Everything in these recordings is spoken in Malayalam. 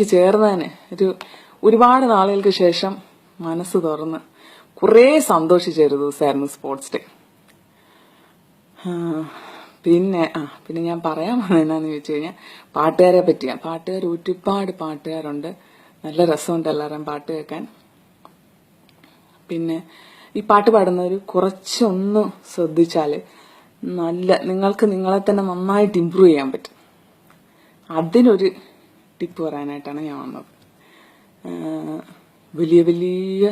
സിനിമയ്ക്ക് ചേർന്നതിന് ഒരുപാട് നാളുകൾക്ക് ശേഷം മനസ്സ് തുറന്ന് കുറേ സന്തോഷിച്ചൊരു ദിവസമായിരുന്നു സ്പോർട്സ് ഡേ. പിന്നെ ഞാൻ പറയാൻ വന്നത് എന്നാന്ന് ചോദിച്ചു കഴിഞ്ഞാൽ പാട്ടുകാരെ പറ്റിയാണ്. പാട്ടുകാർ ഒരുപാട് പാട്ടുകാരുണ്ട്, നല്ല രസമുണ്ട് എല്ലാവരും പാട്ട് കേൾക്കാൻ. പിന്നെ ഈ പാട്ട് പാടുന്നവർ കുറച്ചൊന്ന് ശ്രദ്ധിച്ചാൽ നിങ്ങൾക്ക് നിങ്ങളെ തന്നെ നന്നായിട്ട് ഇമ്പ്രൂവ് ചെയ്യാൻ പറ്റും. അതിനൊരു ടിപ്പ് പറയാനായിട്ടാണ് ഞാൻ വന്നത്. വലിയ വലിയ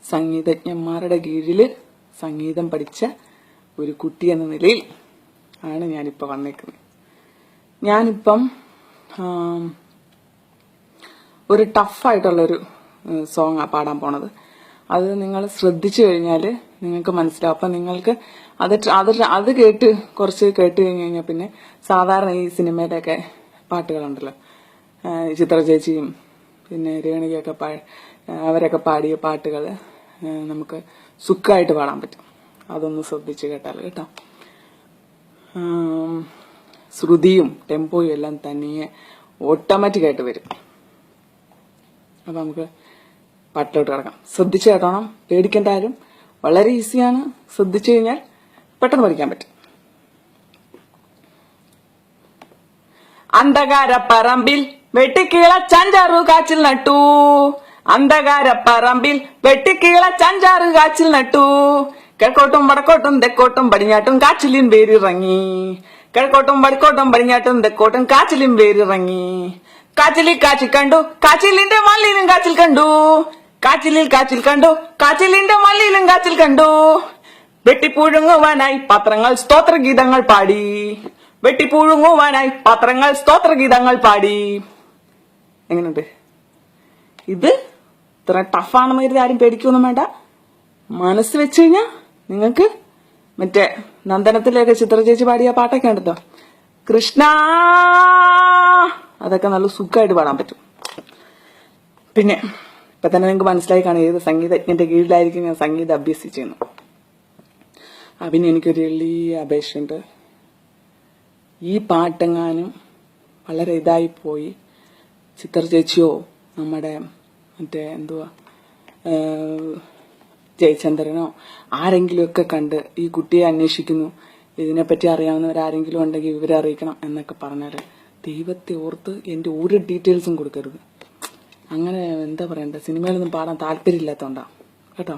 സംഗീതജ്ഞന്മാരുടെ കീഴിൽ സംഗീതം പഠിച്ച ഒരു കുട്ടി എന്ന നിലയിൽ ആണ് ഞാനിപ്പോൾ വന്നേക്കുന്നത്. ഞാനിപ്പം ഒരു ടഫായിട്ടുള്ളൊരു സോങ്ങാണ് പാടാൻ പോണത്. അത് നിങ്ങൾ ശ്രദ്ധിച്ചു കഴിഞ്ഞാൽ നിങ്ങൾക്ക് മനസ്സിലാവും. അപ്പം നിങ്ങൾക്ക് അത് കുറച്ച് കേട്ട് കഴിഞ്ഞാൽ പിന്നെ സാധാരണ ഈ സിനിമയിലൊക്കെ പാട്ടുകളുണ്ടല്ലോ, ചിത്ര ചേച്ചിയും പിന്നെ രേണുകയൊക്കെ അവരൊക്കെ പാടിയ പാട്ടുകൾ നമുക്ക് സുഖമായിട്ട് പാടാൻ പറ്റും. അതൊന്ന് ശ്രദ്ധിച്ച് കേട്ടാൽ കേട്ടോ. ശ്രുതിയും ടെമ്പോയും എല്ലാം തനിയെ ഓട്ടോമാറ്റിക്കായിട്ട് വരും. അപ്പം നമുക്ക് പാട്ടിലോട്ട് കിടക്കാം. ശ്രദ്ധിച്ച് കേട്ടോണം, പേടിക്കേണ്ട ആരും. വളരെ ഈസിയാണ്, ശ്രദ്ധിച്ചു കഴിഞ്ഞാൽ പെട്ടെന്ന് പഠിക്കാൻ പറ്റും. അന്ധകാരപ്പറമ്പിൽ വെട്ടിക്കിളച്ചഞ്ചാറു കാച്ചിൽ നട്ടു, അന്ധകാരപ്പറമ്പിൽ വെട്ടിക്കിളച്ചഞ്ചാറ് കാച്ചിൽ നട്ടു, കിഴക്കോട്ടും വടക്കോട്ടും തെക്കോട്ടും പടിഞ്ഞാട്ടും കാച്ചിലിൻ വേരിറങ്ങി, കിഴക്കോട്ടും വടക്കോട്ടും പടിഞ്ഞാട്ടും തെക്കോട്ടും കാച്ചിലിൻ വേരിറങ്ങി, കാച്ചിലിൽ കാച്ചിൽ കണ്ടു കാച്ചിലിന്റെ മല്ലിയിലും കാച്ചിൽ കണ്ടു, കാച്ചിലിൽ കാച്ചിൽ കണ്ടു കാച്ചിലിന്റെ മല്ലിയിലും കാച്ചിൽ കണ്ടു, വെട്ടിപ്പുഴുങ്ങുവാനായി പാത്രങ്ങൾ സ്തോത്രഗീതങ്ങൾ പാടി, വെട്ടിപ്പുഴുങ്ങുവാനായി പാത്രങ്ങൾ സ്തോത്രഗീതങ്ങൾ പാടി. എങ്ങനെയുണ്ട്? ഇത് ഇത്ര ടഫാണെന്ന് കരുതി ആരും പേടിക്കൊന്നും വേണ്ട. മനസ്സ് വെച്ച് കഴിഞ്ഞാൽ നിങ്ങൾക്ക് മറ്റേ നന്ദനത്തിലേക്ക് ചിത്ര ചേച്ചി പാടിയ പാട്ടൊക്കെ ഉണ്ടല്ലോ, കൃഷ്ണ, അതൊക്കെ നല്ല സുഖമായിട്ട് പാടാൻ പറ്റും. പിന്നെ ഇപ്പൊ തന്നെ നിങ്ങൾക്ക് മനസ്സിലായി കാണും ഏത് സംഗീതജ്ഞന്റെ കീഴിലായിരിക്കും ഞാൻ സംഗീതം അഭ്യസിച്ചിരുന്നു. പിന്നെ എനിക്കൊരു എളിയ അപേക്ഷയുണ്ട്. ഈ പാട്ടെങ്ങാനും വളരെ ഇതായി പോയി ചിത്ര ചേച്ചിയോ നമ്മുടെ മറ്റേ ജയചന്ദ്രനോ ആരെങ്കിലുമൊക്കെ കണ്ട് ഈ കുട്ടിയെ അന്വേഷിക്കുന്നു, ഇതിനെപ്പറ്റി അറിയാവുന്നവരാരെങ്കിലും ഉണ്ടെങ്കിൽ വിവരം അറിയിക്കണം എന്നൊക്കെ പറഞ്ഞാൽ ദൈവത്തെ ഓർത്ത് എൻ്റെ ഒരു ഡീറ്റെയിൽസും കൊടുക്കരുത്. അങ്ങനെ എന്താ പറയണ്ടേ, സിനിമയിലൊന്നും പാടാൻ താല്പര്യമില്ലാത്തതുകൊണ്ടാണ് കേട്ടോ.